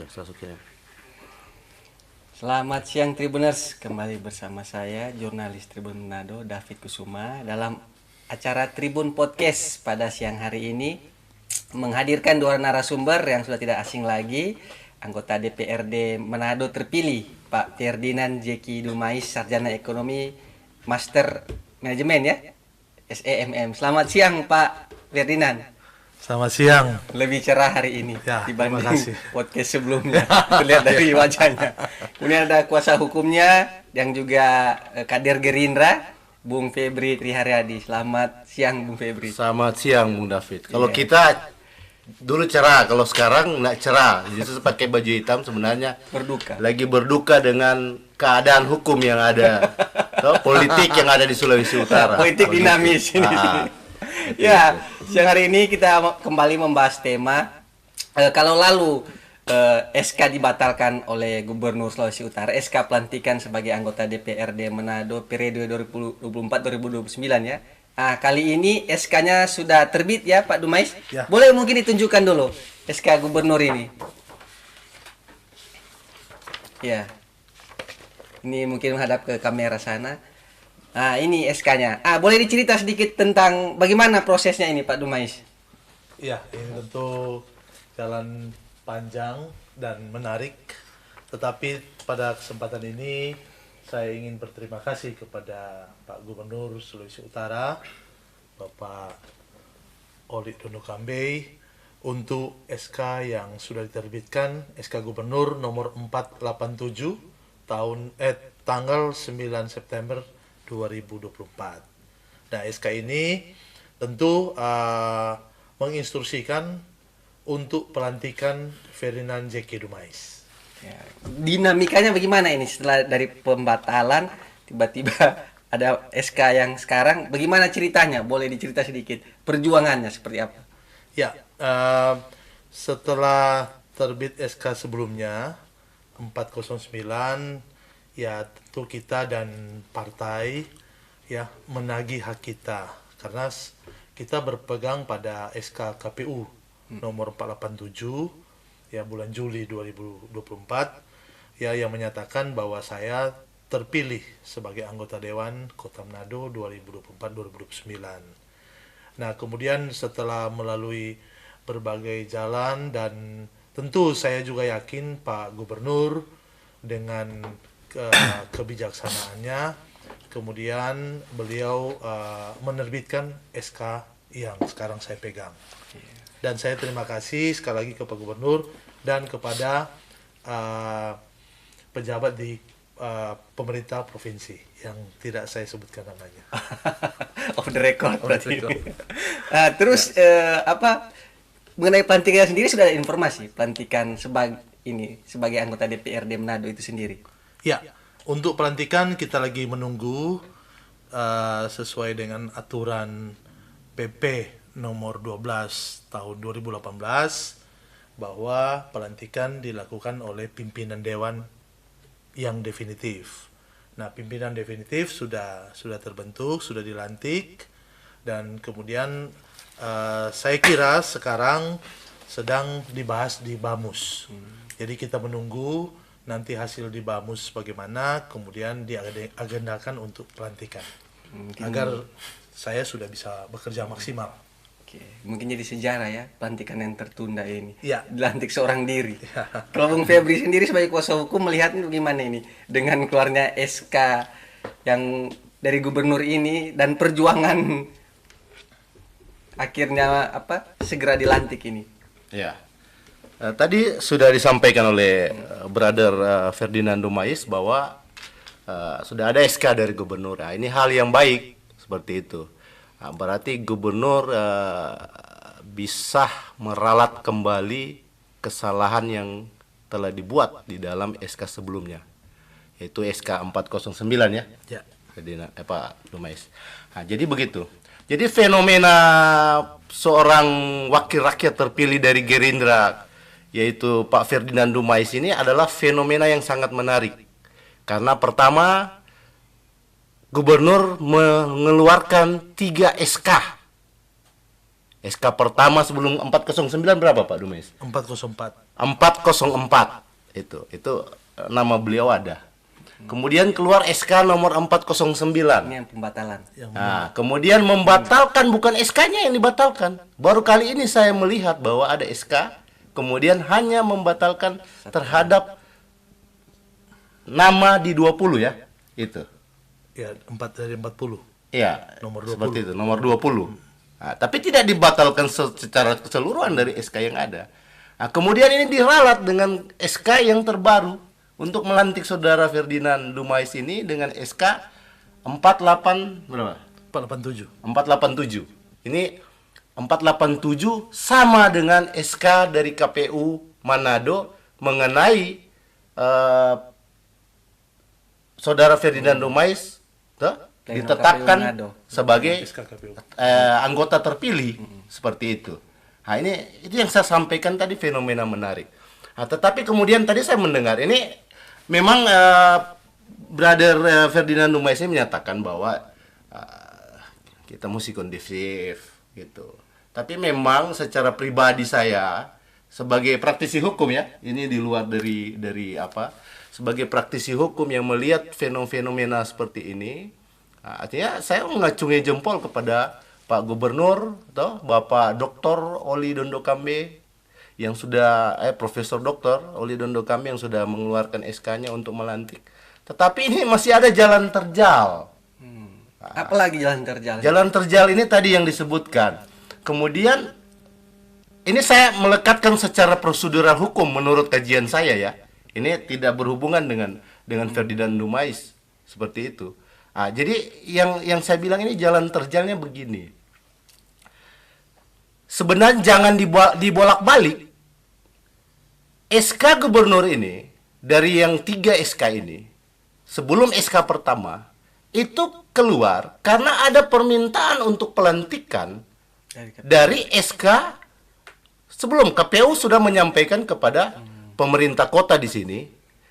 Sudah kirim. Selamat siang Tribuners, kembali bersama saya jurnalis Tribun Manado David Kusuma dalam acara Tribun Podcast pada siang hari ini menghadirkan dua narasumber yang sudah tidak asing lagi, anggota DPRD Manado terpilih Pak Ferdinand Zeki Dumais, Sarjana Ekonomi Master Manajemen ya, SEMM. Selamat siang Pak Ferdinand. Selamat siang. Lebih cerah hari ini Ya, dibanding terima kasih. podcast sebelumnya. Terlihat dari wajahnya. Kemudian ada kuasa hukumnya yang juga kader Gerindra, Bung Febri Triharyadi. Selamat siang Bung Febri. Selamat siang Bung David. Kalau Iya. kita dulu cerah, kalau sekarang nggak cerah. Justru pakai baju hitam sebenarnya Berduka. lagi berduka dengan keadaan hukum yang ada, politik yang ada di Sulawesi Utara. Politik dinamis ini. Ya, siang hari ini kita kembali membahas tema kalau lalu SK dibatalkan oleh Gubernur Sulawesi Utara, SK pelantikan sebagai anggota DPRD Manado periode 2024-2029 ya. Nah, kali ini SK-nya sudah terbit ya Pak Dumais. Ya. Boleh mungkin ditunjukkan dulu SK Gubernur ini. Ya. Ini mungkin menghadap ke kamera sana. Nah, ini SK-nya. Boleh dicerita sedikit tentang bagaimana prosesnya ini Pak Dumais? Ya, ini tentu jalan panjang dan menarik. Tetapi pada kesempatan ini saya ingin berterima kasih kepada Pak Gubernur Sulawesi Utara, Bapak Oli Dono Kambei, untuk SK yang sudah diterbitkan, SK Gubernur nomor 487 tanggal 9 September 2024. Nah, SK ini tentu menginstruksikan untuk pelantikan Ferdinand Zeki Dumais. Ya, dinamikanya bagaimana ini setelah dari pembatalan tiba-tiba ada SK yang sekarang, bagaimana ceritanya? Boleh dicerita sedikit perjuangannya seperti apa? Ya, setelah terbit SK sebelumnya 409, ya tentu kita dan partai ya menagih hak kita karena kita berpegang pada SK KPU nomor 487 ya bulan Juli 2024 ya yang menyatakan bahwa saya terpilih sebagai anggota Dewan Kota Manado 2024-2029. Nah, kemudian setelah melalui berbagai jalan dan tentu saya juga yakin Pak Gubernur dengan kebijaksanaannya, kemudian beliau menerbitkan SK yang sekarang saya pegang. Dan saya terima kasih sekali lagi ke Pak Gubernur dan kepada pejabat di pemerintah provinsi yang tidak saya sebutkan namanya. Off the record berarti. record. Terus mengenai pelantikan sendiri sudah ada informasi pelantikan sebagai anggota DPRD Manado itu sendiri. Ya, untuk pelantikan kita lagi menunggu sesuai dengan aturan PP nomor 12 tahun 2018 bahwa pelantikan dilakukan oleh pimpinan dewan yang definitif. Nah, pimpinan definitif sudah terbentuk, sudah dilantik, dan kemudian saya kira sekarang sedang dibahas di Bamus. Jadi kita menunggu nanti hasil di Bamus bagaimana, kemudian diagendakan untuk pelantikan. Agar saya sudah bisa bekerja maksimal. Oke, mungkin jadi sejarah ya pelantikan yang tertunda ini. Ya. Dilantik seorang diri. Kalau Bung Febri sendiri sebagai kuasa hukum melihatnya bagaimana ini dengan keluarnya SK yang dari gubernur ini dan perjuangan akhirnya segera dilantik ini. Ya. Tadi sudah disampaikan oleh Brother Ferdinand Dumais bahwa sudah ada SK dari gubernur. Nah, ini hal yang baik seperti itu. Nah, berarti gubernur bisa meralat kembali kesalahan yang telah dibuat di dalam SK sebelumnya, yaitu SK 409 ya. Ya. Ferdinand Pak Dumais. Nah, jadi begitu. Jadi fenomena seorang wakil rakyat terpilih dari Gerindra, yaitu Pak Ferdinand Dumais ini adalah fenomena yang sangat menarik. Karena pertama, gubernur mengeluarkan 3 SK SK pertama sebelum 409 berapa Pak Dumais? 404. 404 itu nama beliau ada. Kemudian keluar SK nomor 409. Ini yang pembatalan. Nah, kemudian membatalkan, bukan SK-nya yang dibatalkan. Baru kali ini saya melihat bahwa ada SK, kemudian hanya membatalkan terhadap nama di 20 ya. Itu. Ya, 4 dari 40. Iya, Nomor 20. seperti itu, nomor 20. Nah, tapi tidak dibatalkan secara keseluruhan dari SK yang ada. Nah, kemudian ini diralat dengan SK yang terbaru untuk melantik saudara Ferdinand Dumais ini dengan SK 48 berapa? 487. 487. Ini 487 sama dengan SK dari KPU Manado mengenai saudara Ferdinand Dumais Pleno ditetapkan KPU Manado sebagai SK KPU. anggota terpilih seperti itu. Nah, itu yang saya sampaikan tadi, fenomena menarik. Nah, tetapi kemudian tadi saya mendengar ini memang Brother Ferdinand Dumais ini menyatakan bahwa kita mesti kondusif gitu. Tapi memang secara pribadi saya sebagai praktisi hukum ya, ini di luar dari apa? Sebagai praktisi hukum yang melihat fenomena seperti ini, artinya saya mengacungi jempol kepada Pak Gubernur atau Bapak Dr. Oli Dondo Kambe yang sudah Profesor Dr. Oli Dondo Kambe yang sudah mengeluarkan SK-nya untuk melantik. Tetapi ini masih ada jalan terjal. Apalagi jalan terjal? Jalan terjal ini tadi yang disebutkan. Kemudian ini saya melekatkan secara prosedural hukum menurut kajian saya ya. Ini tidak berhubungan dengan Ferdinand Dumais seperti itu. Jadi yang saya bilang ini jalan terjalnya begini. Sebenarnya jangan dibolak-balik. SK gubernur ini dari yang 3 SK ini sebelum SK pertama itu keluar karena ada permintaan untuk pelantikan dari SK sebelum KPU sudah menyampaikan kepada pemerintah kota di sini.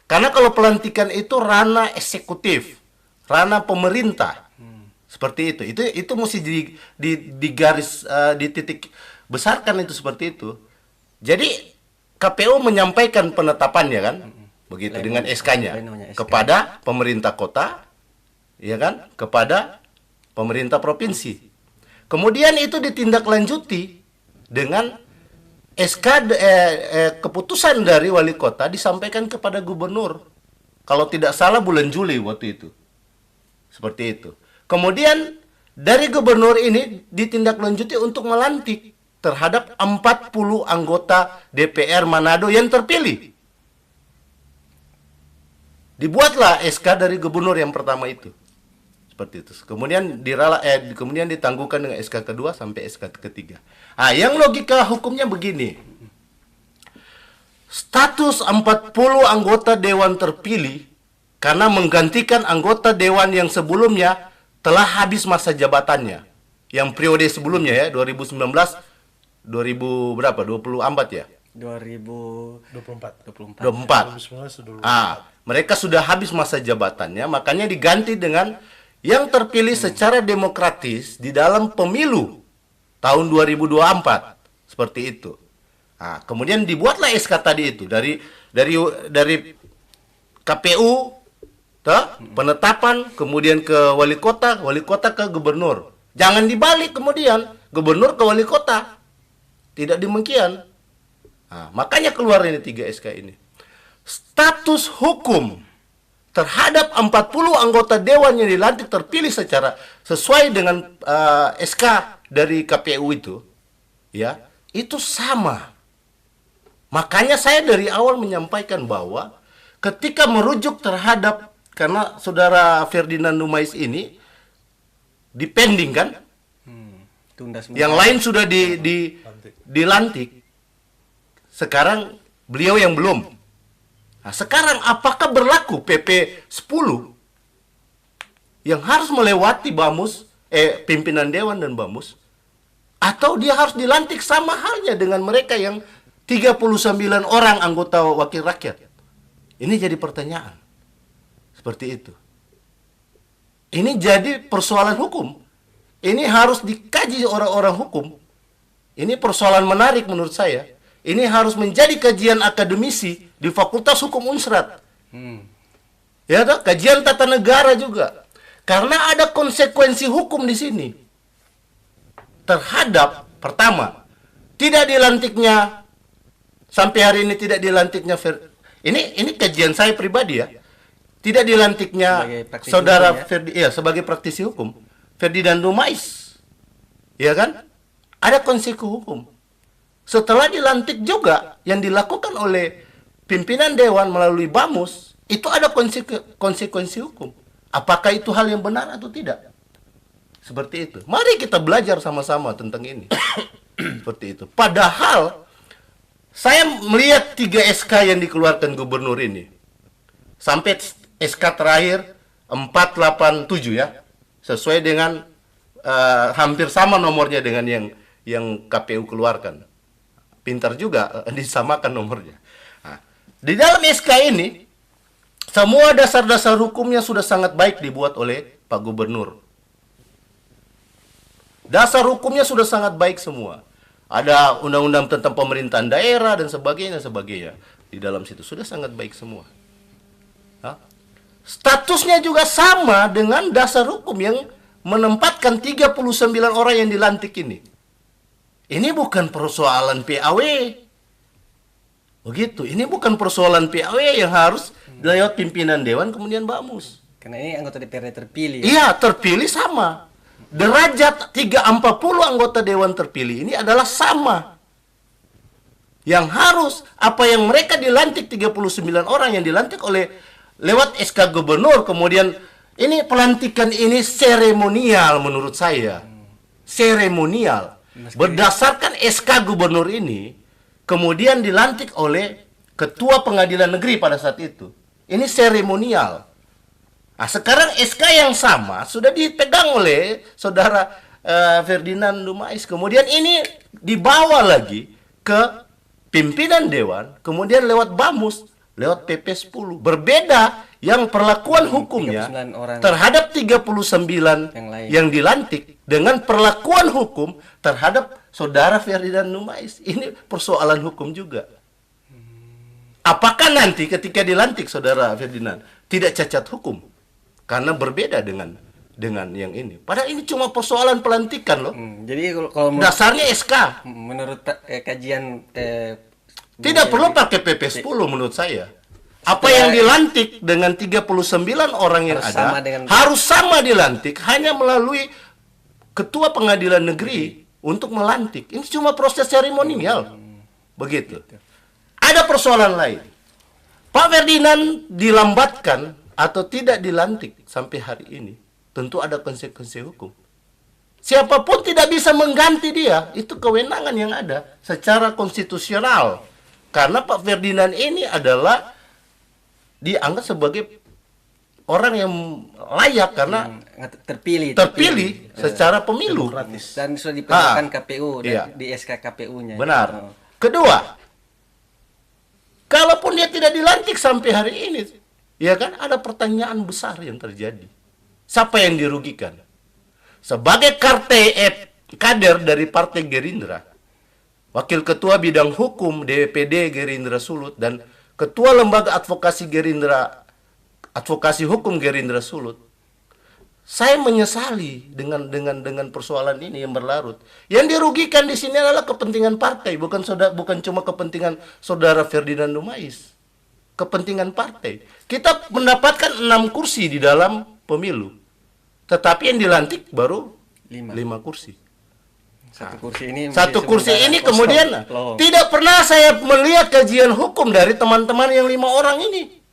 Karena kalau pelantikan itu ranah eksekutif, ranah pemerintah. Seperti itu. Itu mesti di garis dititik besarkan itu seperti itu. Jadi KPU menyampaikan penetapannya kan? Begitu dengan SK-nya kepada pemerintah kota, ya kan? Kepada pemerintah provinsi. Kemudian itu ditindaklanjuti dengan SK keputusan dari wali kota disampaikan kepada gubernur. Kalau tidak salah bulan Juli waktu itu. Seperti itu. Kemudian dari gubernur ini ditindaklanjuti untuk melantik terhadap 40 anggota DPR Manado yang terpilih. Dibuatlah SK dari gubernur yang pertama itu. Seperti itu. Kemudian kemudian ditangguhkan dengan SK kedua sampai SK ketiga. Yang logika hukumnya begini. Status 40 anggota dewan terpilih karena menggantikan anggota dewan yang sebelumnya telah habis masa jabatannya. Yang periode sebelumnya ya, 2019 berapa? 24 ya? 24. 24. 2019 Mereka sudah habis masa jabatannya, makanya diganti dengan yang terpilih secara demokratis di dalam pemilu tahun 2024. Seperti itu. Kemudian dibuatlah SK tadi itu dari KPU penetapan, kemudian ke wali kota ke gubernur. Jangan dibalik kemudian gubernur ke wali kota. Tidak demikian. Makanya keluar ini 3 SK ini. Status hukum terhadap 40 anggota dewan yang dilantik terpilih secara sesuai dengan SK dari KPU itu, ya, itu sama. Makanya saya dari awal menyampaikan bahwa ketika merujuk terhadap, karena saudara Ferdinand Dumais ini dipending kan, Tunda sementara. yang lain sudah dilantik, sekarang beliau yang belum. Sekarang apakah berlaku PP 10 yang harus melewati Bamus, pimpinan dewan dan Bamus, atau dia harus dilantik sama halnya dengan mereka yang 39 orang anggota wakil rakyat? Ini jadi pertanyaan. Seperti itu. Ini jadi persoalan hukum. Ini harus dikaji orang-orang hukum. Ini persoalan menarik menurut saya. Ini harus menjadi kajian akademisi di Fakultas Hukum Unsrat. Ya toh, kajian tata negara juga. Karena ada konsekuensi hukum di sini. Terhadap pertama, tidak dilantiknya sampai hari ini tidak dilantiknya ini kajian saya pribadi ya. Tidak dilantiknya saudara sebagai praktisi hukum Ferdinand Dumais. Ya kan? Ada konsekuensi hukum. Setelah dilantik juga yang dilakukan oleh pimpinan dewan melalui Bamus, itu ada konsekuensi hukum. Apakah itu hal yang benar atau tidak? Seperti itu. Mari kita belajar sama-sama tentang ini. Seperti itu. Padahal saya melihat 3 SK yang dikeluarkan gubernur ini. Sampai SK terakhir 487 ya. Sesuai dengan hampir sama nomornya dengan yang KPU keluarkan. Pintar juga disamakan nomornya. Nah, di dalam SK ini semua dasar-dasar hukumnya sudah sangat baik dibuat oleh Pak Gubernur. Dasar hukumnya sudah sangat baik semua. Ada undang-undang tentang pemerintahan daerah dan sebagainya di dalam situ sudah sangat baik semua. Nah, statusnya juga sama dengan dasar hukum yang menempatkan 39 orang yang dilantik ini. Ini bukan persoalan PAW. Begitu. Ini bukan persoalan PAW yang harus lewat pimpinan dewan kemudian Bamus. Karena ini anggota DPRD terpilih. Iya, terpilih sama. Derajat 340 anggota dewan terpilih ini adalah sama. Yang harus apa yang mereka dilantik 39 orang yang dilantik oleh lewat SK gubernur, kemudian ini pelantikan ini seremonial menurut saya. Seremonial. Berdasarkan SK gubernur ini kemudian dilantik oleh ketua pengadilan negeri pada saat itu. Ini seremonial. Nah, sekarang SK yang sama sudah dipegang oleh saudara Ferdinand Dumais. Kemudian ini dibawa lagi ke pimpinan dewan, kemudian lewat Bamus, lewat PP 10. Berbeda yang perlakuan hukumnya terhadap 39 yang dilantik dengan perlakuan hukum terhadap saudara Ferdinand Dumais. Ini persoalan hukum juga. Apakah nanti ketika dilantik saudara Ferdinand tidak cacat hukum? Karena berbeda dengan yang ini. Padahal ini cuma persoalan pelantikan loh. Jadi kalau dasarnya SK. Menurut kajian tidak perlu pakai PP 10 menurut saya. Apa yang dilantik dengan 39 orang yang ada harus sama dilantik hanya melalui ketua pengadilan negeri untuk melantik. Ini cuma proses seremonial. Begitu. Ada persoalan lain. Pak Ferdinand dilambatkan atau tidak dilantik sampai hari ini, tentu ada konsekuensi hukum. Siapapun tidak bisa mengganti dia, itu kewenangan yang ada secara konstitusional. Karena Pak Ferdinand ini adalah dianggap sebagai orang yang layak karena terpilih secara pemilu dan sudah diperlukan KPU di SK KPU-nya. Benar. Kedua, kalaupun dia tidak dilantik sampai hari ini, ya kan ada pertanyaan besar yang terjadi. Siapa yang dirugikan? Sebagai kader dari Partai Gerindra, Wakil Ketua Bidang Hukum DPD Gerindra Sulut dan Ketua Lembaga Advokasi Hukum Gerindra Sulut, saya menyesali dengan persoalan ini yang berlarut. Yang dirugikan di sini adalah kepentingan partai, bukan cuma kepentingan saudara Ferdinand Dumais. Kepentingan partai. Kita mendapatkan 6 kursi di dalam pemilu. Tetapi yang dilantik baru 5 kursi. Satu kursi ini kemudian tidak pernah saya melihat kajian hukum dari teman-teman yang 5 orang ini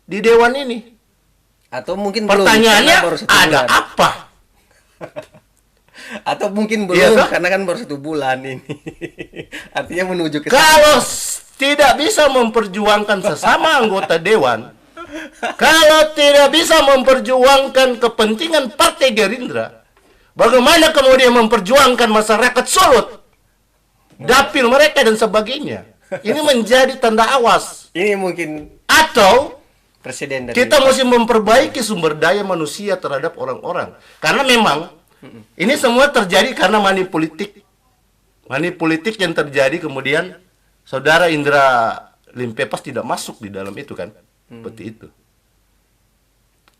di dewan ini. Atau mungkin pertanyaannya ada apa? Atau mungkin belum karena kan baru 1 bulan ini. Artinya menuju ke kalau tidak bisa memperjuangkan sesama anggota dewan, kalau tidak bisa memperjuangkan kepentingan Partai Gerindra, bagaimana kemudian memperjuangkan masyarakat Sulut, dapil mereka dan sebagainya? Ini menjadi tanda awas. Ini mungkin atau presiden dari kita mesti memperbaiki sumber daya manusia terhadap orang-orang. Karena memang ini semua terjadi karena money politik Money politik yang terjadi kemudian saudara Indra Limpepas tidak masuk di dalam itu kan, seperti itu.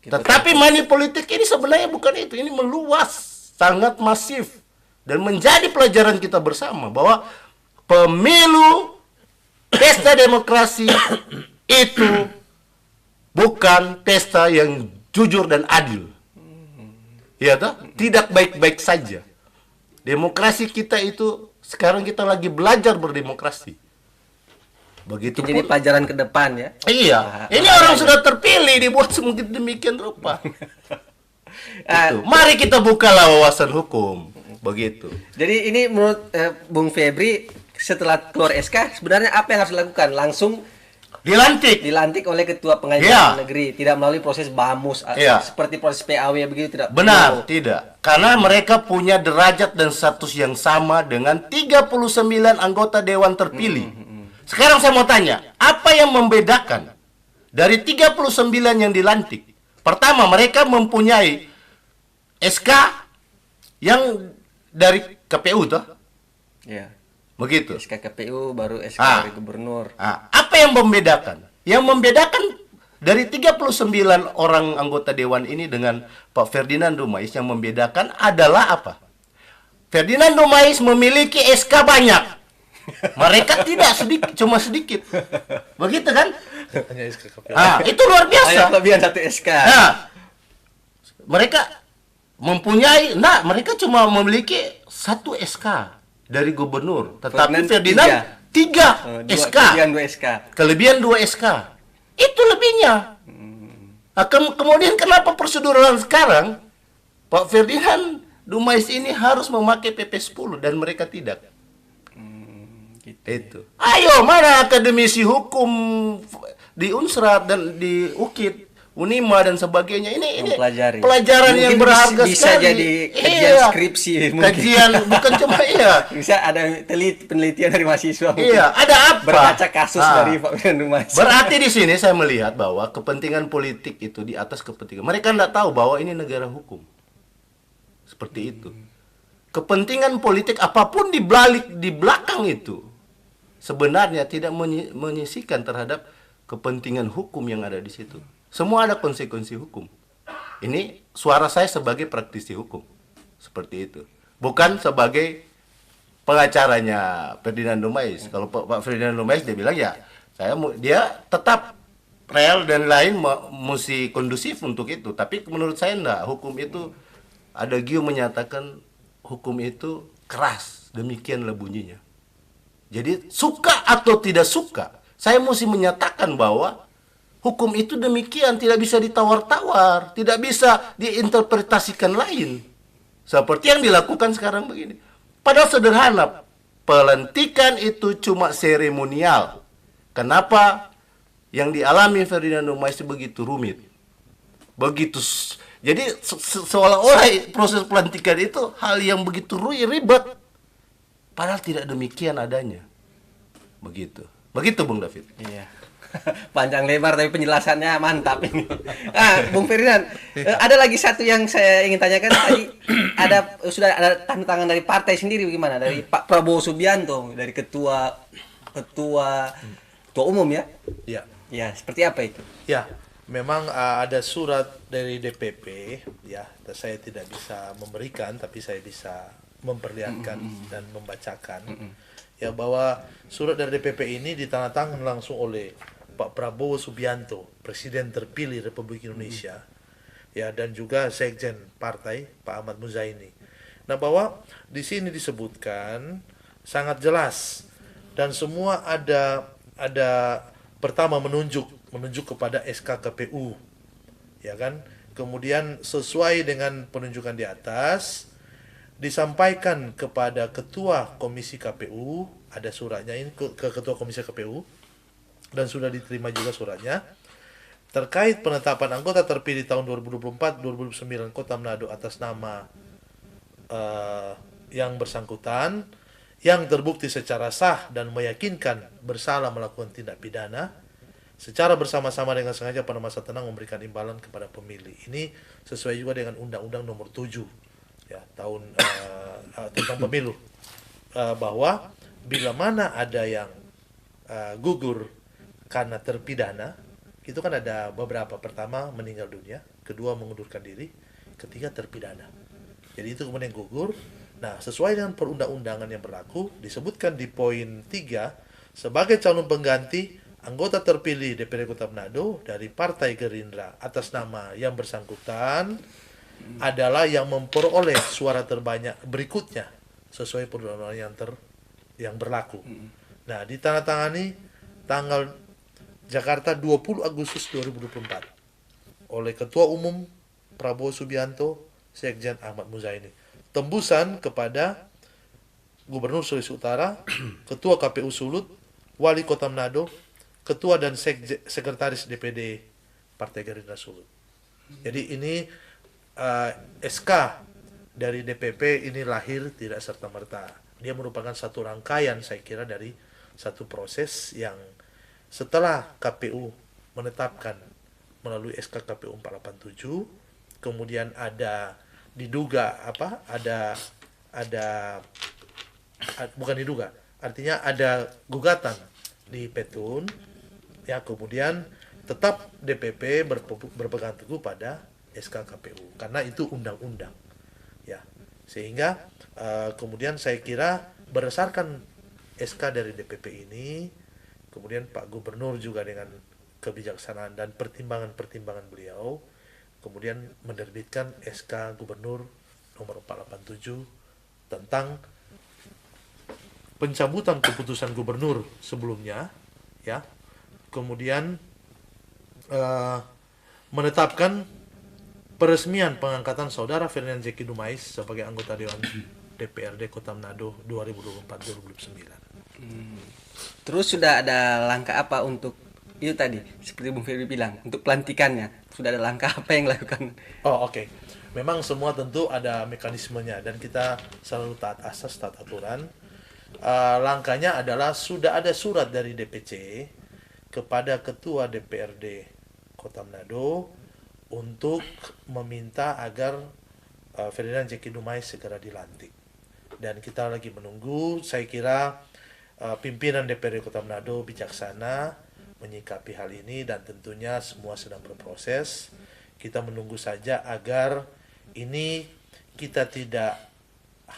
Tetapi money politik ini sebenarnya bukan itu, ini meluas, sangat masif dan menjadi pelajaran kita bersama bahwa pemilu pesta demokrasi itu bukan pesta yang jujur dan adil. Ya toh? Tidak baik-baik saja. Demokrasi kita itu sekarang kita lagi belajar berdemokrasi. Begitu Jadi pelajaran ke depan ya. Iya, ini orang sudah terpilih dibuat demikian rupa. Itu. Mari kita bukalah wawasan hukum. Begitu. Jadi ini menurut Bung Febri setelah keluar SK sebenarnya apa yang harus dilakukan? Langsung dilantik oleh ketua pengadilan negeri, tidak melalui proses BAMUS seperti proses PAW begitu tidak? Benar, tidak. Karena mereka punya derajat dan status yang sama dengan 39 anggota dewan terpilih. Sekarang saya mau tanya, apa yang membedakan dari 39 yang dilantik? Pertama, mereka mempunyai SK yang dari KPU toh? Iya. Begitu. SK KPU baru SK dari gubernur. Apa yang membedakan? Yang membedakan dari 39 orang anggota dewan ini dengan Pak Ferdinand Dumais, yang membedakan adalah apa? Ferdinand Dumais memiliki SK banyak. Mereka tidak, cuma sedikit. Begitu kan? Hanya SK KPU. Itu luar biasa. Hanya kelebihan 1 SK. Mereka mempunyai, mereka cuma memiliki 1 SK dari gubernur, tetapi Ferdinand 3 SK. Kelebihan 2 SK. Itu lebihnya. Kemudian kenapa prosedural sekarang Pak Ferdinand Dumais ini harus memakai PP 10 dan mereka tidak? Gitu. Itu. Ayo, mana akademisi hukum di Unsrat dan di UKID, Unima dan sebagainya. Ini pelajaran mungkin yang berharga bisa sekali. Jadi kajian skripsi mungkin. Kajian bukan cuma bisa ada penelitian dari mahasiswa. Iya, ada apa? Berkaca kasus dari Pak Ferdinand Dumais. Berarti di sini saya melihat bahwa kepentingan politik itu di atas kepentingan. Mereka tidak tahu bahwa ini negara hukum. Seperti itu. Kepentingan politik apapun di belakang itu sebenarnya tidak menyisihkan terhadap kepentingan hukum yang ada di situ. Semua ada konsekuensi hukum. Ini suara saya sebagai praktisi hukum. Seperti itu. Bukan sebagai pengacaranya Ferdinand Dumais. Kalau Pak Ferdinand Dumais dia bilang dia tetap rel dan lain mesti kondusif untuk itu. Tapi menurut saya enggak. Hukum itu ada Gio menyatakan hukum itu keras. Demikianlah bunyinya. Jadi suka atau tidak suka, saya mesti menyatakan bahwa hukum itu demikian, tidak bisa ditawar-tawar, tidak bisa diinterpretasikan lain. Seperti yang dilakukan sekarang begini. Padahal sederhana, pelantikan itu cuma seremonial. Kenapa yang dialami Ferdinand Dumais begitu rumit? Jadi seolah-olah proses pelantikan itu hal yang begitu ribet. Padahal tidak demikian adanya. Begitu Bung David. Iya. Panjang lebar tapi penjelasannya mantap ini. Bung Ferdinand, ada lagi satu yang saya ingin tanyakan tadi. Sudah ada tanda tangan dari partai sendiri bagaimana? Dari Pak Prabowo Subianto, dari ketua umum ya? Iya. Ya, seperti apa itu? Ya, memang ada surat dari DPP ya. Saya tidak bisa memberikan tapi saya bisa memperlihatkan dan membacakan ya bahwa surat dari DPP ini ditandatangan langsung oleh Pak Prabowo Subianto, Presiden terpilih Republik Indonesia, ya, dan juga Sekjen Partai Pak Ahmad Muzzaini. Nah, bahwa di sini disebutkan sangat jelas dan semua ada pertama menunjuk kepada SK KPU, ya kan? Kemudian sesuai dengan penunjukan di atas disampaikan kepada Ketua Komisi KPU, ada suratnya ini ke Ketua Komisi KPU, dan sudah diterima juga suratnya, terkait penetapan anggota terpilih tahun 2024-2029 Kota Manado atas nama yang bersangkutan, yang terbukti secara sah dan meyakinkan bersalah melakukan tindak pidana, secara bersama-sama dengan sengaja pada masa tenang memberikan imbalan kepada pemilih. Ini sesuai juga dengan Undang-Undang Nomor 7 ya tahun tentang pemilu bahwa bila mana ada yang gugur karena terpidana, itu kan ada beberapa. Pertama meninggal dunia, kedua mengundurkan diri, ketiga terpidana. Jadi itu kemudian gugur. Nah, sesuai dengan perundang-undangan yang berlaku, disebutkan di poin 3, sebagai calon pengganti anggota terpilih DPRD Kota Manado dari Partai Gerindra atas nama yang bersangkutan adalah yang memperoleh suara terbanyak berikutnya sesuai perundang-undangan yang berlaku. Nah, ditandatangani tanggal Jakarta 20 Agustus 2024 oleh Ketua Umum Prabowo Subianto, Sekjen Ahmad Muzzaini. Tembusan kepada Gubernur Sulawesi Utara, Ketua KPU Sulut, Wali Kota Manado, Ketua dan Sekretaris DPD Partai Gerindra Sulut. Jadi ini SK dari DPP ini lahir tidak serta-merta. Dia merupakan satu rangkaian, saya kira, dari satu proses yang setelah KPU menetapkan melalui SK KPU 487, kemudian ada diduga bukan diduga, artinya ada gugatan di Petun, ya, kemudian tetap DPP berpegang teguh pada SK KPU karena itu undang-undang, ya, sehingga kemudian saya kira berdasarkan SK dari DPP ini, kemudian Pak Gubernur juga dengan kebijaksanaan dan pertimbangan-pertimbangan beliau kemudian menerbitkan SK Gubernur nomor 487 tentang pencabutan keputusan gubernur sebelumnya, ya, kemudian menetapkan peresmian pengangkatan saudara Ferdinand Zeki Dumais sebagai anggota Dewan DPRD Kota Manado 2024-2029. Terus sudah ada langkah apa untuk itu tadi, seperti Bung Ferdi bilang, untuk pelantikannya? Sudah ada langkah apa yang dilakukan? Oh, oke. Memang semua tentu ada mekanismenya dan kita selalu taat asas, taat aturan. Langkahnya adalah sudah ada surat dari DPC kepada Ketua DPRD Kota Manado untuk meminta agar Ferdinand Zeki Dumais segera dilantik. Dan kita lagi menunggu, saya kira pimpinan DPRD Kota Manado bijaksana menyikapi hal ini dan tentunya semua sedang berproses. Kita menunggu saja agar ini kita tidak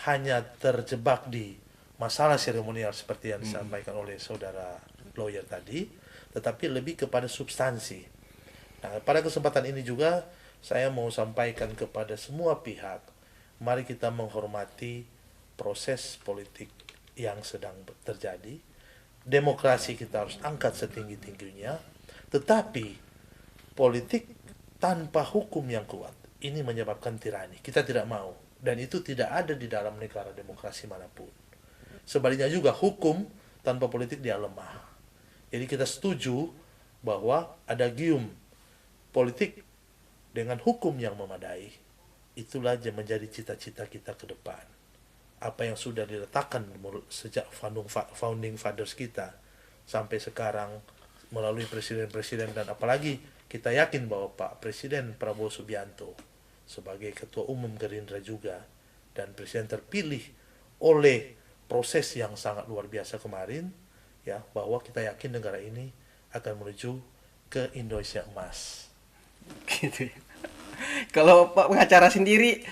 hanya terjebak di masalah seremonial seperti yang disampaikan oleh saudara lawyer tadi, tetapi lebih kepada substansi. Nah, pada kesempatan ini juga saya mau sampaikan kepada semua pihak, mari kita menghormati proses politik yang sedang terjadi. Demokrasi kita harus angkat setinggi-tingginya, tetapi politik tanpa hukum yang kuat ini menyebabkan tirani. Kita tidak mau, dan itu tidak ada di dalam negara demokrasi manapun. Sebaliknya juga hukum tanpa politik dia lemah. Jadi kita setuju bahwa ada gium politik dengan hukum yang memadai. Itulah yang menjadi cita-cita kita ke depan. Apa yang sudah diletakkan sejak founding fathers kita sampai sekarang melalui presiden-presiden, dan apalagi kita yakin bahwa Pak Presiden Prabowo Subianto sebagai Ketua Umum Gerindra juga dan presiden terpilih oleh proses yang sangat luar biasa kemarin, ya, bahwa kita yakin negara ini akan menuju ke Indonesia emas. Gitu. Kalau Pak pengacara sendiri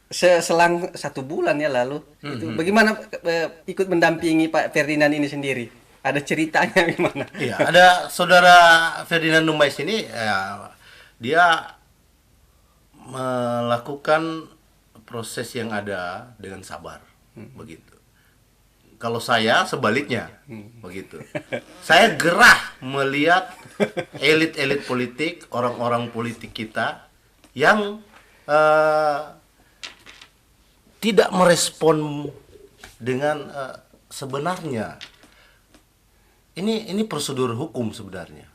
selang 1 bulan ya lalu, itu bagaimana ikut mendampingi Pak Ferdinand ini sendiri? Ada ceritanya gimana? Iya, ada saudara Ferdinand Dumais ini, ya, dia melakukan proses yang ada dengan sabar, begitu. Kalau saya sebaliknya, begitu. Saya gerah melihat elit-elit politik, orang-orang politik kita yang tidak merespon dengan sebenarnya. Ini prosedur hukum sebenarnya.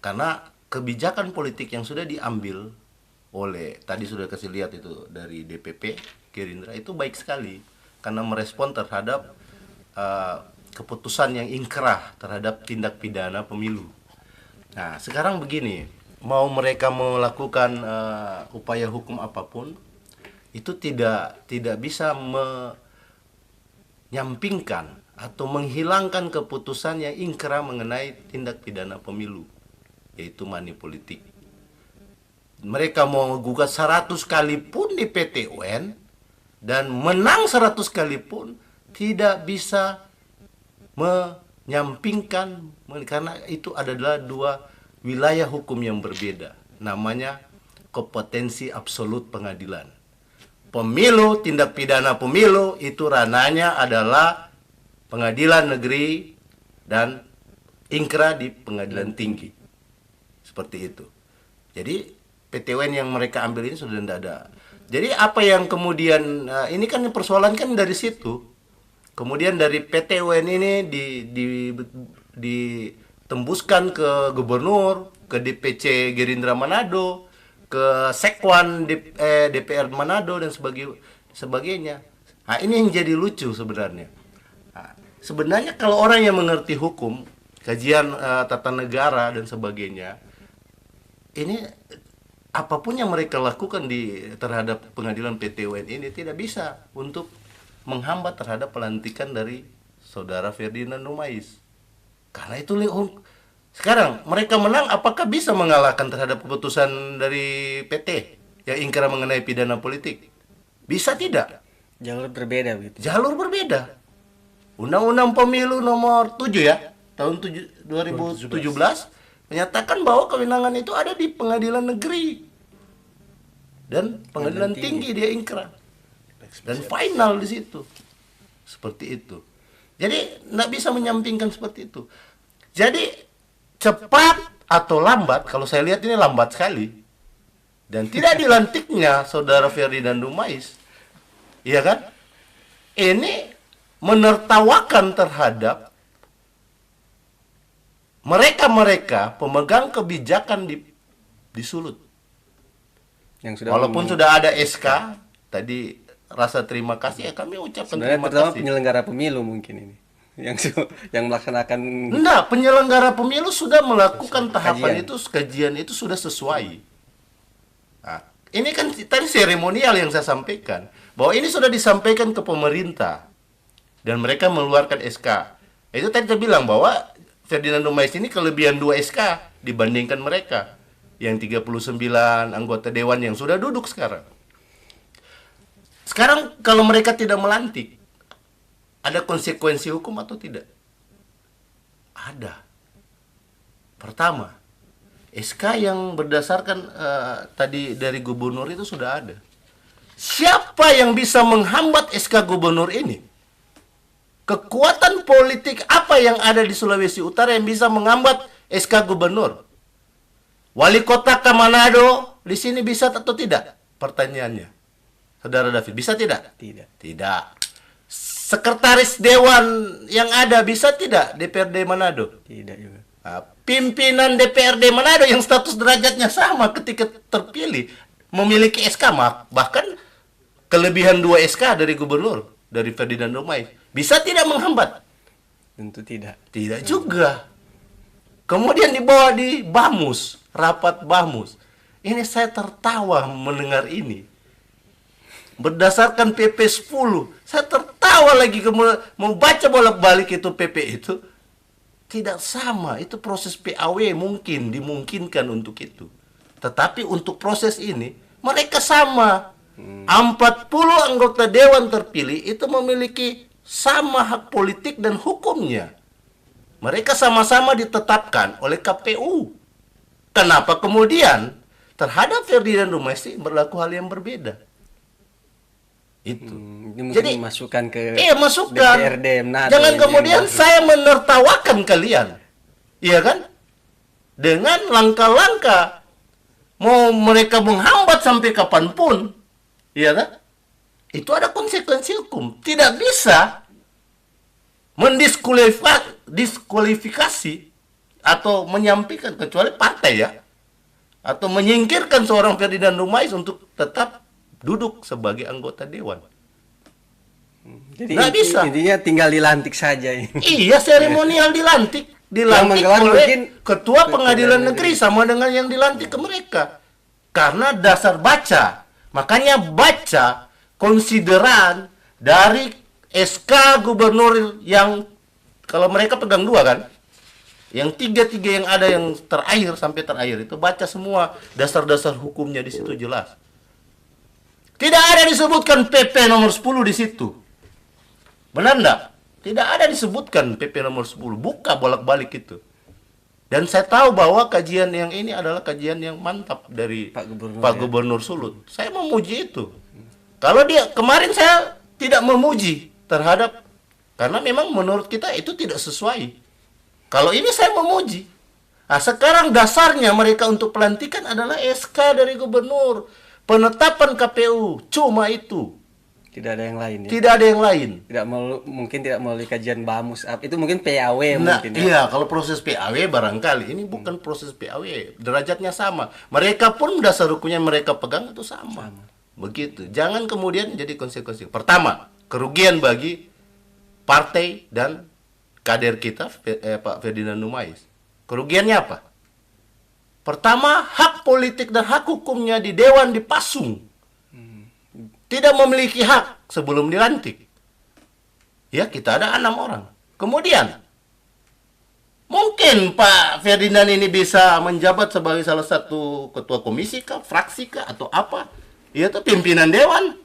Karena kebijakan politik yang sudah diambil oleh, tadi sudah kasih lihat itu dari DPP Gerindra, itu baik sekali karena merespon terhadap keputusan yang ingkrah terhadap tindak pidana pemilu. Nah, sekarang begini, mau mereka melakukan upaya hukum apapun, itu tidak bisa menyampingkan atau menghilangkan keputusan yang ingkrah mengenai tindak pidana pemilu, yaitu money politik. Mereka mau gugat 100 kali pun di PT UN dan menang 100 kali pun tidak bisa menyampingkan, karena itu adalah dua wilayah hukum yang berbeda. Namanya kompetensi absolut pengadilan. Pemilu, tindak pidana pemilu itu ranahnya adalah pengadilan negeri dan ingkrah di pengadilan tinggi. Seperti itu. Jadi PTWN yang mereka ambil ini sudah tidak ada. Jadi apa yang kemudian ini kan persoalan kan dari situ. Kemudian dari PTWN ini ditembuskan ke gubernur, ke DPC Gerindra Manado, ke Sekwan DPR Manado dan sebagainya. Nah, ini yang jadi lucu sebenarnya. Nah, sebenarnya kalau orang yang mengerti hukum, kajian tata negara dan sebagainya, ini apapun yang mereka lakukan terhadap pengadilan PT UN ini tidak bisa untuk menghambat terhadap pelantikan dari saudara Ferdinand Numais. Karena itu sekarang mereka menang, apakah bisa mengalahkan terhadap keputusan dari PT yang ingkrah mengenai pidana politik? Bisa tidak? Jalur berbeda begitu. Jalur berbeda. Undang-Undang Pemilu nomor 7 ya, tahun 2017 menyatakan bahwa kewenangan itu ada di pengadilan negeri dan pengadilan tinggi dia ingkrah dan final di situ. Seperti itu. Jadi tidak bisa menyampingkan seperti itu. Jadi cepat atau lambat, kalau saya lihat ini lambat sekali, dan tidak dilantiknya saudara Ferdinand Numais, iya kan? Ini menertawakan terhadap mereka pemegang kebijakan di Sulut. Yang sudah Walaupun sudah ada SK, tadi rasa terima kasih ya kami ucapkan sebenarnya terima pertama kasih. penyelenggara pemilu mungkin ini yang melaksanakan. Enggak, penyelenggara pemilu sudah melakukan tahapan Kajian. kajian itu sudah sesuai. Nah, ini kan tadi seremonial yang saya sampaikan, bahwa ini sudah disampaikan ke pemerintah dan mereka mengeluarkan SK. Itu tadi saya bilang bahwa Ferdinand Numais ini kelebihan 2 SK dibandingkan mereka yang 39 anggota dewan yang sudah duduk sekarang. Sekarang kalau mereka tidak melantik, ada konsekuensi hukum atau tidak? Ada. Pertama, SK yang berdasarkan tadi dari gubernur itu sudah ada. Siapa yang bisa menghambat SK gubernur ini? Kekuatan politik apa yang ada di Sulawesi Utara yang bisa menghambat SK gubernur? Wali kota Manado di sini bisa atau tidak? Pertanyaannya. Saudara David, bisa tidak? Tidak. Tidak. Sekretaris dewan yang ada bisa tidak DPRD Manado? Tidak juga. Nah, pimpinan DPRD Manado yang status derajatnya sama ketika terpilih memiliki SK, bahkan kelebihan 2 SK dari gubernur, dari Ferdinand Numais, bisa tidak menghambat? Tentu tidak. Tidak juga. Kemudian dibawa di Bamus, rapat Bamus. Ini saya tertawa mendengar ini. Berdasarkan PP 10, saya tertawa lagi mau baca bolak-balik itu PP itu. Tidak sama, itu proses PAW dimungkinkan untuk itu. Tetapi untuk proses ini, mereka sama. 40 anggota dewan terpilih itu memiliki sama hak politik dan hukumnya. Mereka sama-sama ditetapkan oleh KPU. Kenapa kemudian terhadap Ferdinand Numais berlaku hal yang berbeda? Itu. Ini mungkin Jadi masukkan ke masukkan. DPRD Manado. Jangan yang kemudian masuk. saya menertawakan kalian. Iya kan? Dengan langkah-langkah mau mereka menghambat sampai kapanpun. Iya kan? Itu ada konsekuensi hukum. Tidak bisa mendiskualifikasi atau menyampaikan, kecuali partai ya, atau menyingkirkan seorang Ferdinand Numais untuk tetap duduk sebagai anggota dewan. Jadi Nggak bisa. intinya tinggal dilantik saja ini. Iya, seremonial dilantik menggelar oleh mungkin ketua pengadilan Pengadilan negeri sama dengan yang dilantik ke mereka. Karena dasar baca. Makanya baca konsideran dari SK gubernur yang kalau mereka pegang 2 kan, yang 3 yang ada yang terakhir sampai terakhir itu baca semua dasar-dasar hukumnya di situ jelas. Tidak ada disebutkan PP nomor 10 di situ. Benar enggak? Tidak ada disebutkan PP nomor 10. Buka bolak-balik itu. Dan saya tahu bahwa kajian yang ini adalah kajian yang mantap dari Pak Gubernur Sulut. Saya memuji itu. Kalau dia kemarin saya tidak memuji terhadap, karena memang menurut kita itu tidak sesuai. Kalau ini saya memuji. Nah, sekarang dasarnya mereka untuk pelantikan adalah SK dari gubernur. Penetapan KPU cuma itu. Tidak ada yang lain ya. Tidak ada yang lain. Mungkin tidak melalui kajian Bamus. Itu mungkin PAW Nah, mungkin ya. iya, kalau proses PAW barangkali ini bukan proses PAW, derajatnya sama. Mereka pun dasar hukumnya mereka pegang itu sama. Begitu. Jangan kemudian jadi konsekuensi. Pertama, kerugian bagi partai dan kader kita Pak Ferdinand Numais. Kerugiannya apa? Pertama, hak politik dan hak hukumnya di dewan dipasung. Tidak memiliki hak sebelum dilantik. Ya, kita ada 6 orang. Kemudian, mungkin Pak Ferdinand ini bisa menjabat sebagai salah satu ketua komisi kah, fraksi kah, atau apa. Ya, itu pimpinan dewan.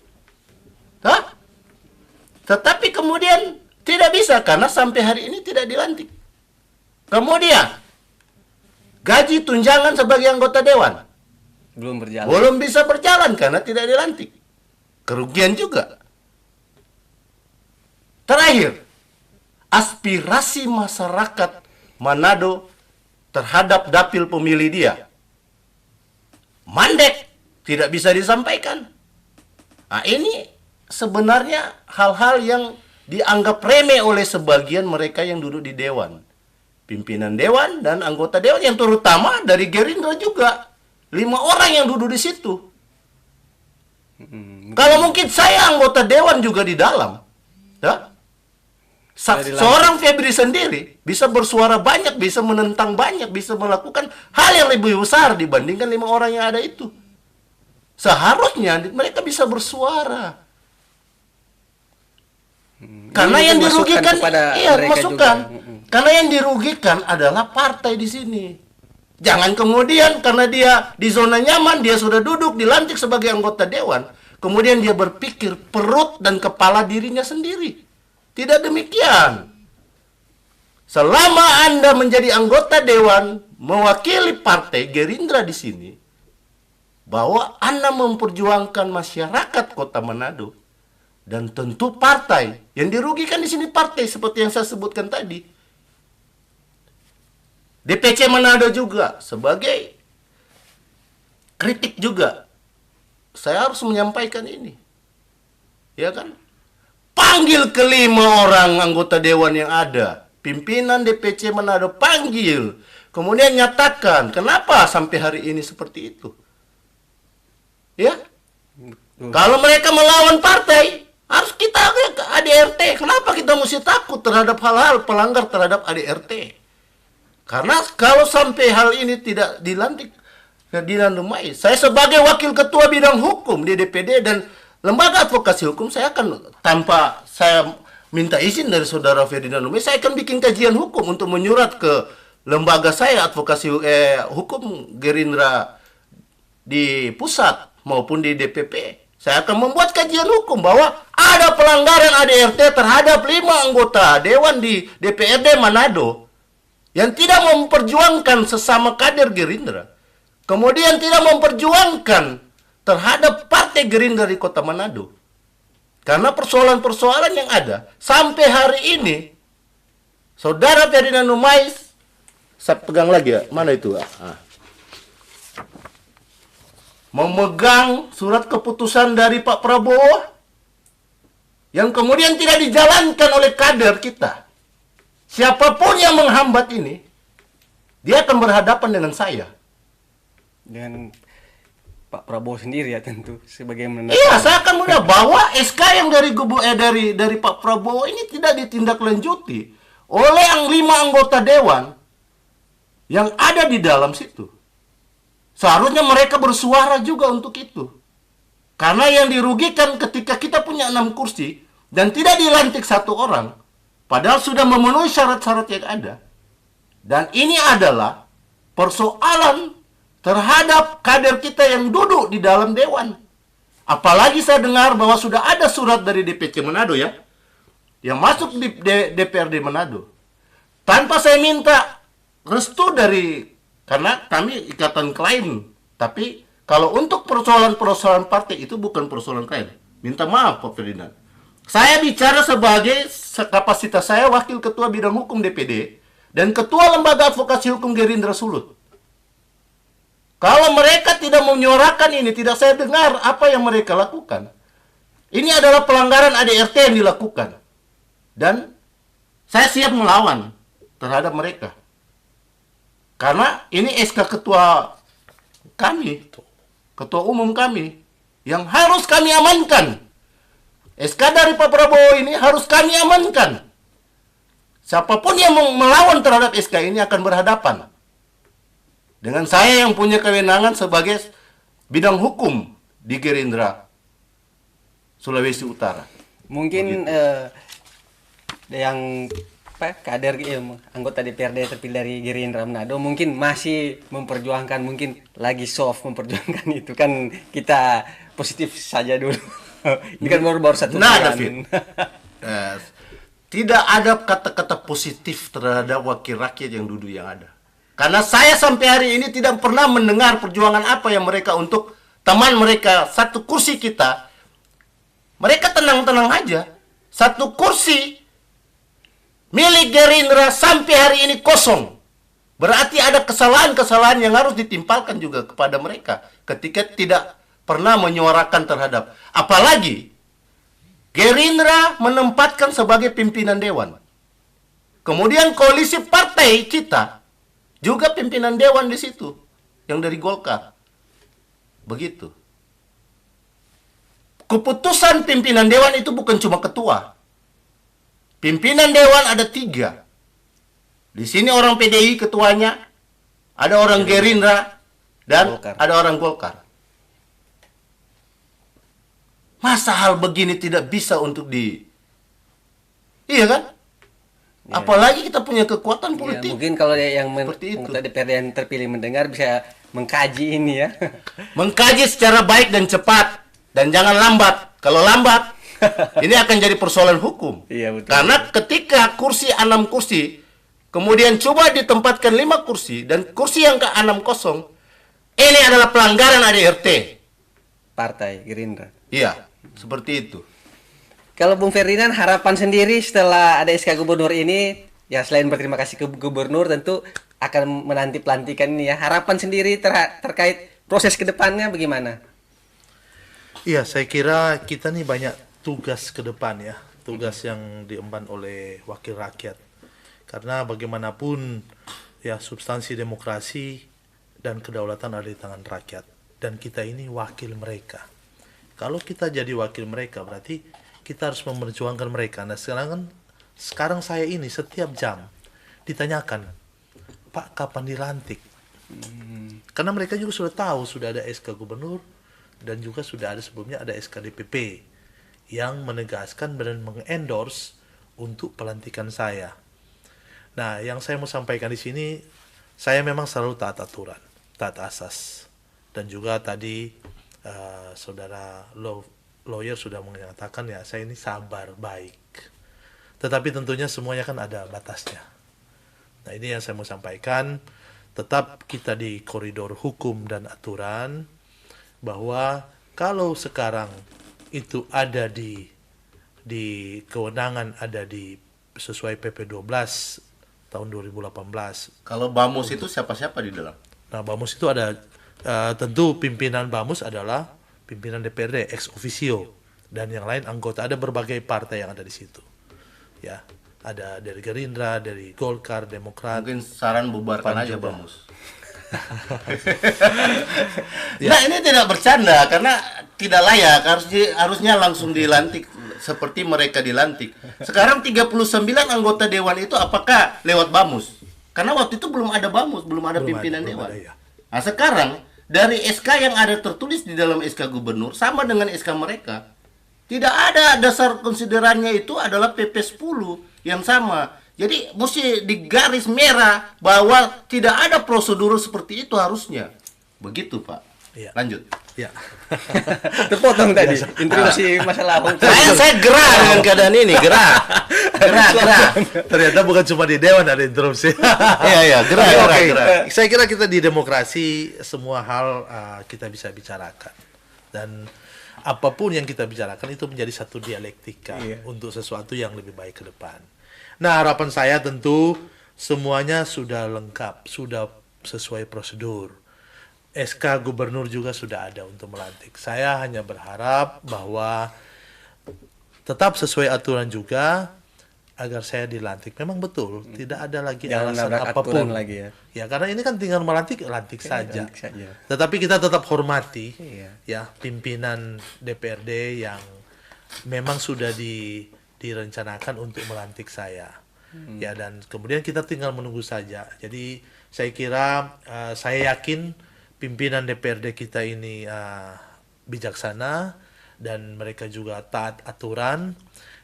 Hah? Tetapi kemudian tidak bisa karena sampai hari ini tidak dilantik. Kemudian, gaji tunjangan sebagai anggota dewan belum bisa berjalan karena tidak dilantik. Kerugian juga. Terakhir, aspirasi masyarakat Manado terhadap dapil pemilih dia mandek, tidak bisa disampaikan. Nah, ini sebenarnya hal-hal yang dianggap remeh oleh sebagian mereka yang duduk di dewan. Pimpinan dewan dan anggota dewan yang terutama dari Gerindra juga. 5 orang yang duduk di situ. Kalau mungkin saya anggota dewan juga di dalam, ya, seorang Febri sendiri bisa bersuara banyak, bisa menentang banyak, bisa melakukan hal yang lebih besar dibandingkan 5 orang yang ada itu. Seharusnya mereka bisa bersuara. Karena yang dirugikan, masukan. Karena yang dirugikan adalah partai di sini. Jangan kemudian karena dia di zona nyaman, dia sudah duduk dilantik sebagai anggota dewan, kemudian dia berpikir perut dan kepala dirinya sendiri. Tidak demikian. Selama Anda menjadi anggota dewan mewakili partai Gerindra di sini, bahwa Anda memperjuangkan masyarakat Kota Manado dan tentu partai. Yang dirugikan di sini partai seperti yang saya sebutkan tadi. DPC Manado juga sebagai kritik juga. Saya harus menyampaikan ini. Ya kan? Panggil kelima orang anggota dewan yang ada. Pimpinan DPC Manado panggil. Kemudian nyatakan kenapa sampai hari ini seperti itu. Ya? Kalau mereka melawan partai, harus kita ke ADRT. Kenapa kita mesti takut terhadap hal-hal pelanggar terhadap ADRT? Karena kalau sampai hal ini tidak dilantik Ferdinand Numais, saya sebagai wakil ketua bidang hukum di DPD dan lembaga advokasi hukum, saya akan tanpa saya minta izin dari saudara Ferdinand Numais, saya akan bikin kajian hukum untuk menyurat ke lembaga saya advokasi hukum Gerindra di pusat maupun di DPP. Saya akan membuat kajian hukum bahwa ada pelanggaran ADRT terhadap 5 anggota dewan di DPRD Manado yang tidak memperjuangkan sesama kader Gerindra, kemudian tidak memperjuangkan terhadap partai Gerindra di Kota Manado. Karena persoalan-persoalan yang ada sampai hari ini, saudara Ferdinand Numais, saya pegang lagi ya, mana itu? Memegang surat keputusan dari Pak Prabowo yang kemudian tidak dijalankan oleh kader kita. Siapapun yang menghambat ini, dia akan berhadapan dengan saya. Dengan Pak Prabowo sendiri ya tentu sebagai Iya, saya akan mudah bahwa SK yang dari Pak Prabowo ini tidak ditindaklanjuti oleh yang 5 anggota dewan yang ada di dalam situ. Seharusnya mereka bersuara juga untuk itu. Karena yang dirugikan ketika kita punya 6 kursi, dan tidak dilantik satu orang, padahal sudah memenuhi syarat-syarat yang ada. Dan ini adalah persoalan terhadap kader kita yang duduk di dalam dewan. Apalagi saya dengar bahwa sudah ada surat dari DPC Manado ya, yang masuk di DPRD Manado. Tanpa saya minta restu dari, karena kami ikatan klien. Tapi kalau untuk persoalan-persoalan partai itu bukan persoalan klien. Minta maaf Pak Ferdinand. Saya bicara sebagai kapasitas saya wakil ketua bidang hukum DPD dan ketua lembaga advokasi hukum Gerindra Sulut. Kalau mereka tidak menyuarakan ini, tidak saya dengar apa yang mereka lakukan. Ini adalah pelanggaran ADRT yang dilakukan. Dan saya siap melawan terhadap mereka. Karena ini SK ketua kami, ketua umum kami, yang harus kami amankan. SK dari Pak Prabowo ini harus kami amankan. Siapapun yang melawan terhadap SK ini akan berhadapan dengan saya yang punya kewenangan sebagai bidang hukum di Gerindra Sulawesi Utara. Mungkin yang kader anggota DPRD terpilih dari Gerindra Manado mungkin masih memperjuangkan, mungkin lagi soft memperjuangkan itu kan, kita positif saja dulu. Ini kan baru satu bulan. David. Tidak ada kata-kata positif terhadap wakil rakyat yang duduk yang ada. Karena saya sampai hari ini tidak pernah mendengar perjuangan apa yang mereka untuk teman mereka. Satu kursi kita, mereka tenang-tenang aja. Satu kursi milik Gerindra sampai hari ini kosong. Berarti ada kesalahan-kesalahan yang harus ditimpalkan juga kepada mereka ketika tidak pernah menyuarakan terhadap. Apalagi Gerindra menempatkan sebagai pimpinan dewan. Kemudian koalisi partai kita juga pimpinan dewan di situ yang dari Golkar. Begitu. Keputusan pimpinan dewan itu bukan cuma ketua. Pimpinan dewan ada 3. Di sini orang PDI ketuanya, ada orang Gerindra, dan Golkar. ada orang Golkar. Masa hal begini tidak bisa untuk Iya kan? Ya. Apalagi kita punya kekuatan Ya, politik. mungkin kalau yang Seperti itu. anggota DPRD yang terpilih mendengar bisa mengkaji ini ya. Mengkaji secara baik dan cepat. Dan jangan lambat. Kalau lambat, ini akan jadi persoalan hukum. Iya, betul. Karena ketika kursi 6 kursi, kemudian coba ditempatkan 5 kursi, dan kursi yang ke-6 kosong, ini adalah pelanggaran ADRT. Partai Gerindra. Iya, seperti itu. Kalau Bung Ferdinand, harapan sendiri setelah ada SK Gubernur ini, ya selain berterima kasih ke Gubernur, tentu akan menanti pelantikan ini ya. Harapan sendiri terkait proses kedepannya bagaimana? Iya, saya kira kita nih banyak tugas ke depan ya, tugas yang diemban oleh wakil rakyat. Karena bagaimanapun ya substansi demokrasi dan kedaulatan ada di tangan rakyat, dan kita ini wakil mereka. Kalau kita jadi wakil mereka berarti kita harus memperjuangkan mereka. Nah sekarang saya ini setiap jam ditanyakan, Pak kapan dilantik? Karena mereka juga sudah tahu sudah ada SK Gubernur, dan juga sudah ada sebelumnya ada SK DPP yang menegaskan dan mengendorse untuk pelantikan saya. Nah, yang saya mau sampaikan di sini, saya memang selalu taat aturan, taat asas, dan juga tadi saudara lawyer sudah mengatakan ya, saya ini sabar baik. Tetapi tentunya semuanya kan ada batasnya. Nah, ini yang saya mau sampaikan. Tetap kita di koridor hukum dan aturan, bahwa kalau sekarang itu ada di kewenangan ada di sesuai PP 12 tahun 2018. Kalau BAMUS itu siapa-siapa di dalam? Nah, BAMUS itu ada tentu pimpinan BAMUS adalah pimpinan DPRD ex officio, dan yang lain anggota, ada berbagai partai yang ada di situ. Ya, ada dari Gerindra, dari Golkar, Demokrat. Mungkin saran bubarkan aja juga. BAMUS. Nah, ini tidak bercanda karena tidak layak, harusnya langsung dilantik seperti mereka dilantik. Sekarang 39 anggota dewan itu apakah lewat BAMUS? Karena waktu itu belum ada BAMUS, belum ada pimpinan dewan. ya. Nah, sekarang dari SK yang ada tertulis di dalam SK Gubernur sama dengan SK mereka. Tidak ada dasar konsiderannya itu adalah PP 10 yang sama. Jadi mesti digaris merah bahwa tidak ada prosedur seperti itu harusnya. Begitu, Pak. Iya. Lanjut. Ya. Terpotong tadi interupsi masalah hukum. Saya gerah dengan keadaan ini, gerah. Ternyata bukan cuma di dewan ada interupsi. Iya, gerah, Oke, gerah. saya kira kita di demokrasi semua hal kita bisa bicarakan, dan apapun yang kita bicarakan itu menjadi satu dialektika untuk sesuatu yang lebih baik ke depan. Nah, harapan saya tentu semuanya sudah lengkap, sudah sesuai prosedur. SK gubernur juga sudah ada untuk melantik. Saya hanya berharap bahwa tetap sesuai aturan juga agar saya dilantik. Memang betul, tidak ada lagi Jangan alasan nabrak apapun aturan lagi ya. Ya, karena ini kan tinggal melantik, lantik saja. lantik saja. Tetapi kita tetap hormati Iya. ya pimpinan DPRD yang memang sudah direncanakan untuk melantik saya. Ya, dan kemudian kita tinggal menunggu saja. Jadi saya kira saya yakin pimpinan DPRD kita ini bijaksana dan mereka juga taat aturan.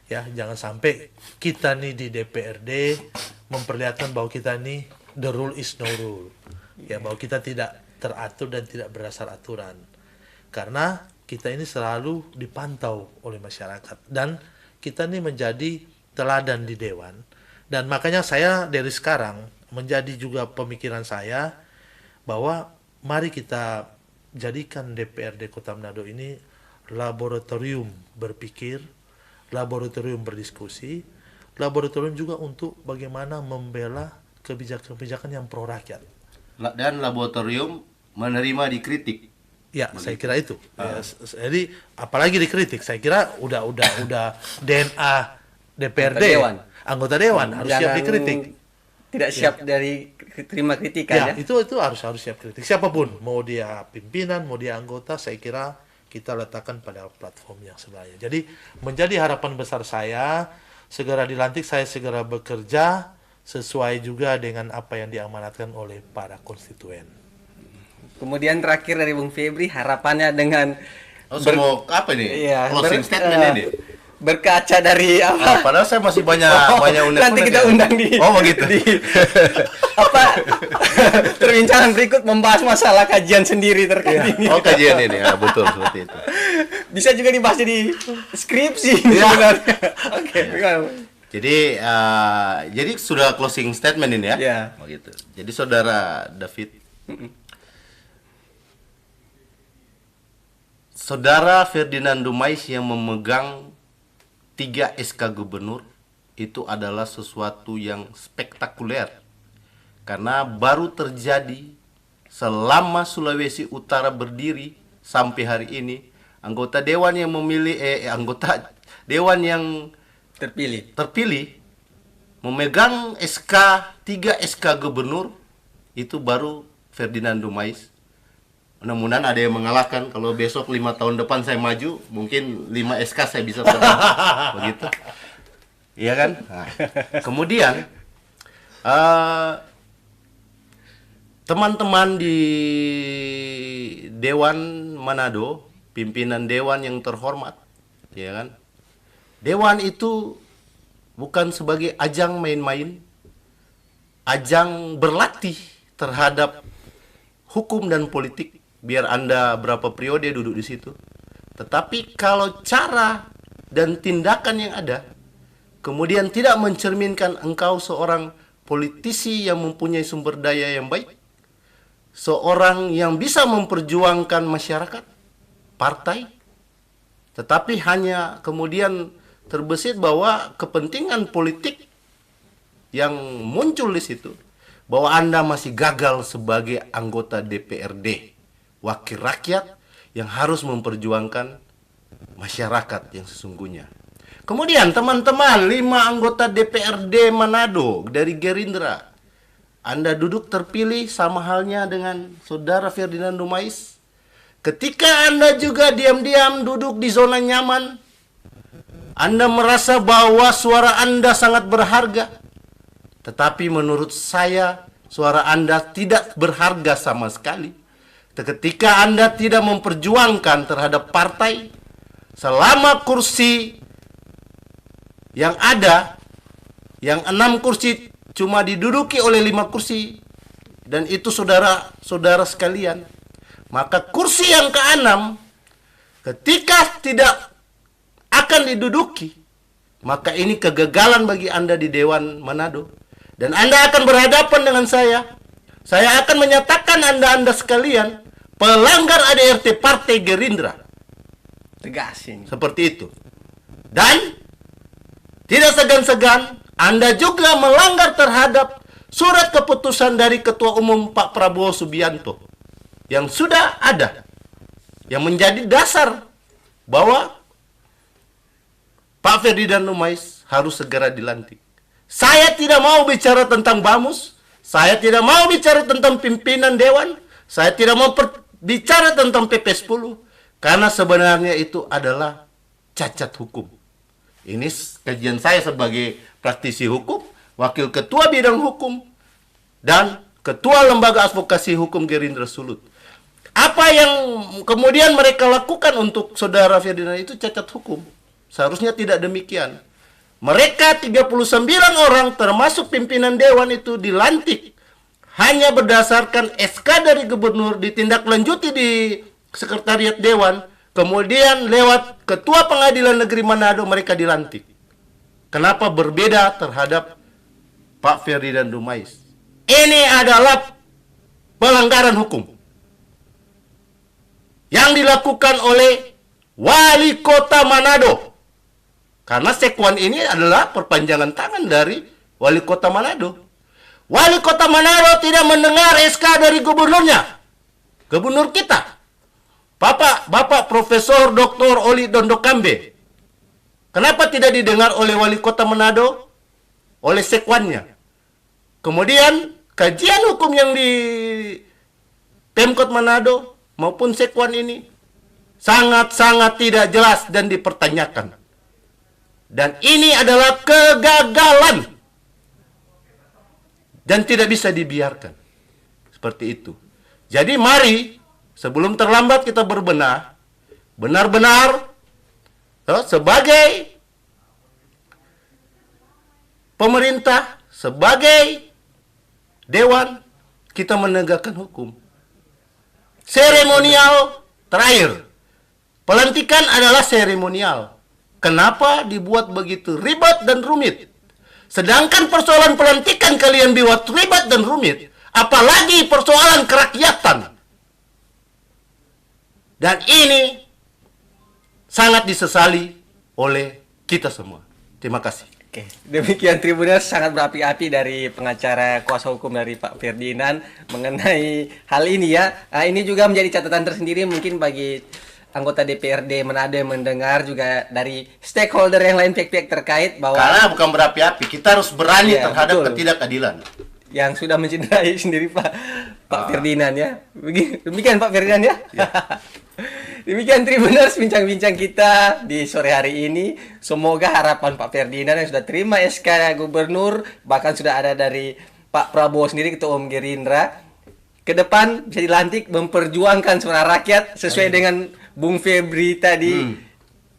Ya, jangan sampai kita nih di DPRD memperlihatkan bahwa kita nih the rule is no rule. Ya, bahwa kita tidak teratur dan tidak berdasar aturan. Karena kita ini selalu dipantau oleh masyarakat dan kita nih menjadi teladan di dewan. Dan makanya saya dari sekarang menjadi juga pemikiran saya bahwa mari kita jadikan DPRD Kota Manado ini laboratorium berpikir, laboratorium berdiskusi, laboratorium juga untuk bagaimana membela kebijakan-kebijakan yang pro rakyat. Dan laboratorium menerima dikritik. Ya, saya kira itu. Ya, jadi apalagi dikritik, saya kira udah DNA DPRD, anggota dewan harus siap dikritik. Tidak siap dari terima kritikan ya. Itu harus siap kritik. Siapapun, mau dia pimpinan, mau dia anggota, saya kira kita letakkan pada platform yang sebenarnya. Jadi menjadi harapan besar saya segera dilantik, saya segera bekerja sesuai juga dengan apa yang diamanatkan oleh para konstituen. Kemudian terakhir dari Bung Febri, harapannya dengan Semua apa ini? Iya, Closing statement ini. berkaca dari apa? Padahal saya masih banyak unek-unek. Nanti kita undang di begitu. Perbincangan berikut membahas masalah kajian sendiri terkait ini. Oh, kajian ini. Ya, betul seperti itu. Bisa juga dibahas di skripsi Iya. sebenarnya. Oke, Jadi sudah closing statement ini ya. Iya. Begitu. Jadi saudara David, saudara Ferdinand Dumais yang memegang 3 SK gubernur itu adalah sesuatu yang spektakuler karena baru terjadi selama Sulawesi Utara berdiri sampai hari ini. Anggota dewan yang anggota dewan yang terpilih memegang 3 SK gubernur itu baru Ferdinand Dumais. Mudah-mudahan ada yang mengalahkan. Kalau besok 5 tahun depan saya maju, mungkin 5 SK saya bisa begitu. Iya kan? Nah, kemudian teman-teman di Dewan Manado, pimpinan dewan yang terhormat, ya kan? Dewan itu bukan sebagai ajang main-main, ajang berlatih terhadap hukum dan politik. Biar Anda berapa periode duduk di situ. Tetapi kalau cara dan tindakan yang ada kemudian tidak mencerminkan engkau seorang politisi yang mempunyai sumber daya yang baik, seorang yang bisa memperjuangkan masyarakat, partai, tetapi hanya kemudian terbesit bahwa kepentingan politik yang muncul di situ, bahwa Anda masih gagal sebagai anggota DPRD, wakil rakyat yang harus memperjuangkan masyarakat yang sesungguhnya. Kemudian teman-teman 5 anggota DPRD Manado dari Gerindra, Anda duduk terpilih sama halnya dengan saudara Ferdinand Dumais. Ketika Anda juga diam-diam duduk di zona nyaman, Anda merasa bahwa suara Anda sangat berharga. Tetapi menurut saya suara Anda tidak berharga sama sekali. Ketika Anda tidak memperjuangkan terhadap partai, selama kursi yang ada, yang 6 kursi cuma diduduki oleh 5 kursi, dan itu saudara-saudara sekalian, maka kursi yang ke-6 ketika tidak akan diduduki, maka ini kegagalan bagi Anda di Dewan Manado. Dan Anda akan berhadapan dengan saya. Saya akan menyatakan Anda sekalian pelanggar ADRT Partai Gerindra. Tegasin. Seperti itu. Dan tidak segan-segan Anda juga melanggar terhadap surat keputusan dari Ketua Umum Pak Prabowo Subianto yang sudah ada, yang menjadi dasar bahwa Pak Ferdinand Numais harus segera dilantik. Saya tidak mau bicara tentang Bamus, saya tidak mau bicara tentang pimpinan dewan, saya tidak mau bicara tentang PP 10, karena sebenarnya itu adalah cacat hukum. Ini kajian saya sebagai praktisi hukum, wakil ketua bidang hukum, dan ketua lembaga advokasi hukum Gerindra Sulut. Apa yang kemudian mereka lakukan untuk saudara Ferdinand itu cacat hukum. Seharusnya tidak demikian. Mereka 39 orang termasuk pimpinan dewan itu dilantik hanya berdasarkan SK dari gubernur, ditindaklanjuti di sekretariat dewan, kemudian lewat ketua pengadilan negeri Manado mereka dilantik. Kenapa berbeda terhadap Pak Ferdinand Numais? Ini adalah pelanggaran hukum yang dilakukan oleh Wali Kota Manado. Karena Sekwan ini adalah perpanjangan tangan dari Wali Kota Manado. Wali Kota Manado tidak mendengar SK dari gubernurnya. Gubernur kita, Bapak Profesor Dr. Oli Dondokambe. Kenapa tidak didengar oleh Wali Kota Manado? Oleh Sekwannya. Kemudian kajian hukum yang di Pemkot Manado maupun Sekwan ini sangat-sangat tidak jelas dan dipertanyakan. Dan ini adalah kegagalan dan tidak bisa dibiarkan. Seperti itu. Jadi mari sebelum terlambat kita berbenah, benar-benar sebagai pemerintah, sebagai dewan, kita menegakkan hukum. Seremonial terakhir. Pelantikan adalah seremonial. Kenapa dibuat begitu ribet dan rumit? Sedangkan persoalan pelantikan kalian buat ribet dan rumit, apalagi persoalan kerakyatan. Dan ini sangat disesali oleh kita semua. Terima kasih. Oke, demikian Tribuners, sangat berapi-api dari pengacara kuasa hukum dari Pak Ferdinand mengenai hal ini ya. Nah, ini juga menjadi catatan tersendiri mungkin bagi anggota DPRD Manado yang mendengar, juga dari stakeholder yang lain, pihak-pihak terkait, bahwa Karena bukan berapi-api, kita harus berani Iya, terhadap betul. ketidakadilan. yang sudah mencintai sendiri Pak Ferdinand ya. Demikian Pak Ferdinand ya. Demikian Tribuners bincang-bincang kita di sore hari ini. Semoga harapan Pak Ferdinand yang sudah terima SK Gubernur, bahkan sudah ada dari Pak Prabowo sendiri, Ketua Umum Gerindra, ke depan bisa dilantik memperjuangkan suara rakyat sesuai dengan Bung Febri tadi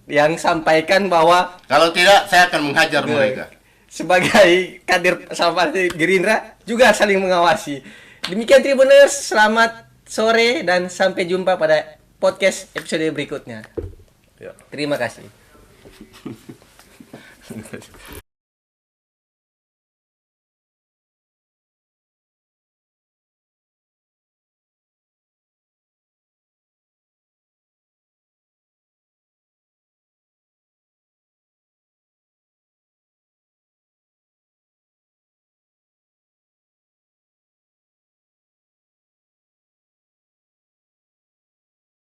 yang sampaikan bahwa Kalau tidak, saya akan menghajar mereka. sebagai kader sama Partai Gerindra juga saling mengawasi. Demikian Tribuners, selamat sore dan sampai jumpa pada podcast episode berikutnya. Ya. Terima kasih.